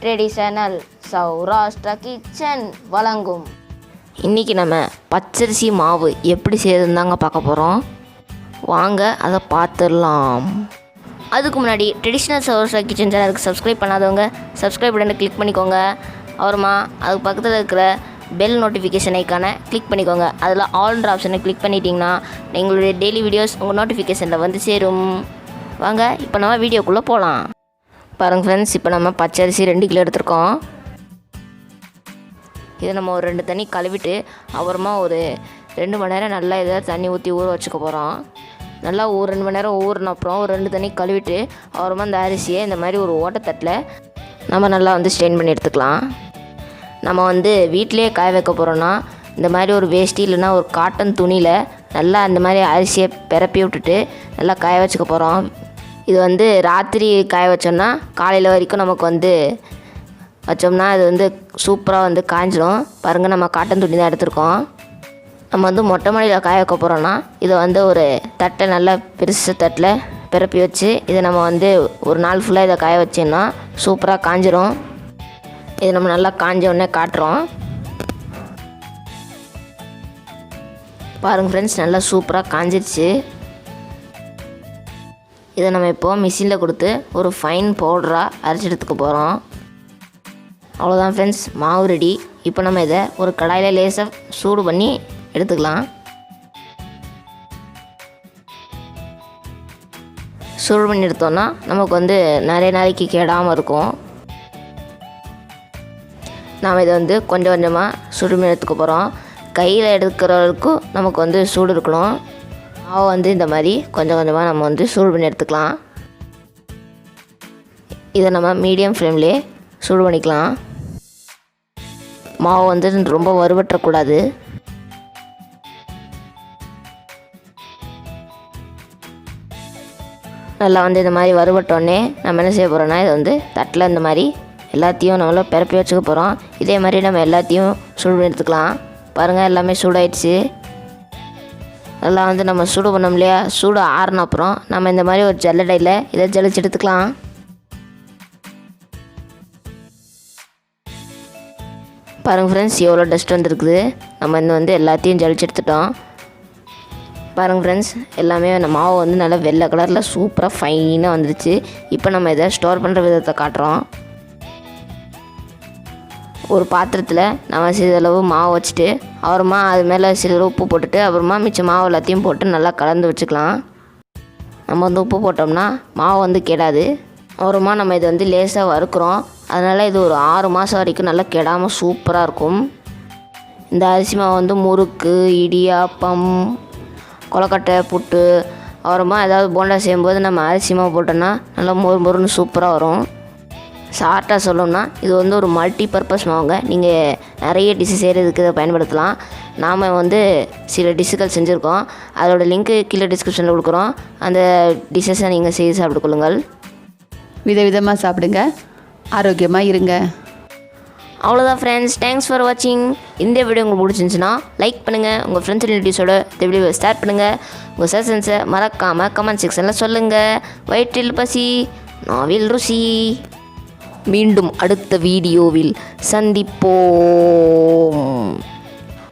Traditional Saurashtra kitchen வழங்கும். இன்றைக்கி நம்ம பச்சரிசி மாவு எப்படி செய்யறதுன்னு தாங்க பார்க்க போகிறோம். வாங்க அதை பார்த்துடலாம். அதுக்கு முன்னாடி ட்ரெடிஷ்னல் சௌராஷ்டிரா கிச்சன் சேனலுக்கு சப்ஸ்கிரைப் பண்ணாதவங்க சப்ஸ்கிரைப் பட்டனை கிளிக் பண்ணிக்கோங்க. அப்புறமா அதுக்கு பக்கத்தில் இருக்கிற பெல் நோட்டிஃபிகேஷன் ஐக்கானை கிளிக் பண்ணிக்கோங்க. அதில் ஆல்ன்ற ஆப்ஷனை கிளிக் பண்ணிட்டீங்கன்னா எங்களுடைய டெய்லி வீடியோஸ் உங்கள் நோட்டிஃபிகேஷனில் வந்து சேரும். வாங்க இப்போ நம்ம வீடியோக்குள்ளே போகலாம். பாருங்கள் ஃப்ரெண்ட்ஸ், இப்போ நம்ம பச்சரிசி 2 கிலோ எடுத்துருக்கோம். இதை நம்ம ஒரு 2 தண்ணி கழுவிட்டு அப்புறமா ஒரு 2 மணி நேரம் நல்லா இதை தண்ணி ஊற்றி ஊற வச்சுக்க போகிறோம். நல்லா ஒரு 2 மணி நேரம் ஊறின அப்புறம் ஒரு 2 தண்ணி கழுவிட்டு அப்புறமா இந்த அரிசியை இந்த மாதிரி ஒரு ஓட்டத்தட்டில் நம்ம நல்லா ஸ்ட்ரெயின் பண்ணி எடுத்துக்கலாம். நம்ம வீட்டிலே காய வைக்க போகிறோன்னா இந்த மாதிரி ஒரு வேஷ்டி இல்லைன்னா ஒரு காட்டன் துணியில் நல்லா அந்த மாதிரி அரிசியை பரப்பி விட்டுட்டு நல்லா காய வச்சுக்க போகிறோம். இது ராத்திரி காய வச்சோம்னா காலையில் வரைக்கும் நமக்கு வச்சோம்னா அது சூப்பராக காய்ஞ்சிடும். பாருங்கள், நம்ம காட்டன் துணி தான் எடுத்துருக்கோம். நம்ம மொட்டை மாடியில் காய வைக்க போகிறோன்னா இதை ஒரு தட்டை நல்லா பெருசு தட்டில் பரப்பி வச்சு இதை நம்ம ஒரு நாள் ஃபுல்லாக இதை காய வச்சோம்னா சூப்பராக காய்ஞ்சிரும். இது நம்ம நல்லா காஞ்ச உடனே காட்டுறோம். பாருங்கள் ஃப்ரெண்ட்ஸ், நல்லா சூப்பராக காஞ்சிருச்சு. இதை நம்ம இப்போது மிஷினில் கொடுத்து ஒரு ஃபைன் பவுடராக அரைச்சி எடுத்துக்க போகிறோம். அவ்வளோதான் ஃப்ரெண்ட்ஸ், மாவு ரெடி. இப்போ நம்ம இதை ஒரு கடாயில் லேசாக சூடு பண்ணி எடுத்துக்கலாம். சூடு பண்ணி எடுத்தோன்னா நமக்கு நிறைய நாளைக்கு கெடாமல் இருக்கும். நாம் இதை கொஞ்சம் கொஞ்சமாக சூடு பண்ணி எடுத்துக்க போகிறோம். கையில் எடுக்கிறவருக்கும் நமக்கு சூடு இருக்கணும். மாவு இந்த மாதிரி கொஞ்சம் கொஞ்சமாக நம்ம சூடு பண்ணி எடுத்துக்கலாம். இதை நம்ம மீடியம் ஃப்ளேம்லேயே சூடு பண்ணிக்கலாம். மாவு ரொம்ப வறுவற்றக்கூடாது. நல்லா இந்த மாதிரி வறுவட்டோடனே நம்ம என்ன செய்ய போகிறோன்னா இதை தட்டில் இந்த மாதிரி எல்லாத்தையும் நம்மள பரப்பி வச்சுக்க போகிறோம். இதே மாதிரி நம்ம எல்லாத்தையும் சூடு பண்ணி எடுத்துக்கலாம். பாருங்கள், எல்லாமே சூடாயிடுச்சு. நல்லா நம்ம சூடு பண்ணோம் இல்லையா, சூடு ஆறின அப்புறம் நம்ம இந்த மாதிரி ஒரு ஜல்லடையில் இதை ஜலிச்சு எடுத்துக்கலாம். பாருங்கள் ஃப்ரெண்ட்ஸ், எவ்வளோ டஸ்ட் வந்துருக்குது. நம்ம எல்லாத்தையும் ஜலிச்சு எடுத்துட்டோம். பாருங்கள் ஃப்ரெண்ட்ஸ், எல்லாமே அந்த மாவு நல்லா வெள்ளை கலரில் சூப்பராக ஃபைனாக வந்துடுச்சு. இப்போ நம்ம இதை ஸ்டோர் பண்ணுற விதத்தை காட்டுறோம். ஒரு பாத்திரத்தில் நம்ம சிறிதளவு மாவு வச்சுட்டு அப்புறமா அது மேலே சிறிதளவு உப்பு போட்டுட்டு அப்புறமா மிச்சம் மாவு எல்லாத்தையும் போட்டு நல்லா கலந்து வச்சுக்கலாம். நம்ம உப்பு போட்டோம்னா மாவு கெடாது. அப்புறமா நம்ம இதை லேசாக வறுக்கிறோம். அதனால் இது ஒரு 6 மாதம் வரைக்கும் நல்லா கெடாமல் சூப்பராக இருக்கும். இந்த அரிசி மாவு முறுக்கு, இடியாப்பம், கொலக்கட்டை, புட்டு, அப்புறமா ஏதாவது போண்டா செய்யும்போது நம்ம அரிசி மாவு போட்டோன்னா நல்லா மொறுன்னு சூப்பராக வரும். ஷார்ட்டாக சொல்லணும்னா இது ஒரு மல்டி பர்பஸ் மாவுங்க. நீங்கள் நிறைய டிஷ்ஷு செய்கிறதுக்கு இதை பயன்படுத்தலாம். நாம் சில டிஷ்ஷுகள் செஞ்சுருக்கோம். அதோடய லிங்க்கு கீழே டிஸ்கிரிப்ஷனில் கொடுக்குறோம். அந்த டிஷ்ஷஸை நீங்கள் செய்து சாப்பிட்டு கொள்ளுங்கள். விதவிதமாக சாப்பிடுங்க, ஆரோக்கியமாக இருங்க. அவ்வளோதான் ஃப்ரெண்ட்ஸ், தேங்க்ஸ் ஃபார் வாட்சிங். இந்த வீடியோ உங்களுக்கு பிடிச்சிருந்துச்சுன்னா லைக் பண்ணுங்கள். உங்கள் ஃப்ரெண்ட்ஸ் ரிலேட்டிவ்ஸோட இந்த வீடியோவை ஷேர் பண்ணுங்கள். உங்கள் சஜஷன்ஸை மறக்காமல் கமெண்ட் செக்ஷனில் சொல்லுங்கள். வயிற்றில் பசி, நாவில் ருசி. மீண்டும் அடுத்த வீடியோவில் சந்திப்போம்.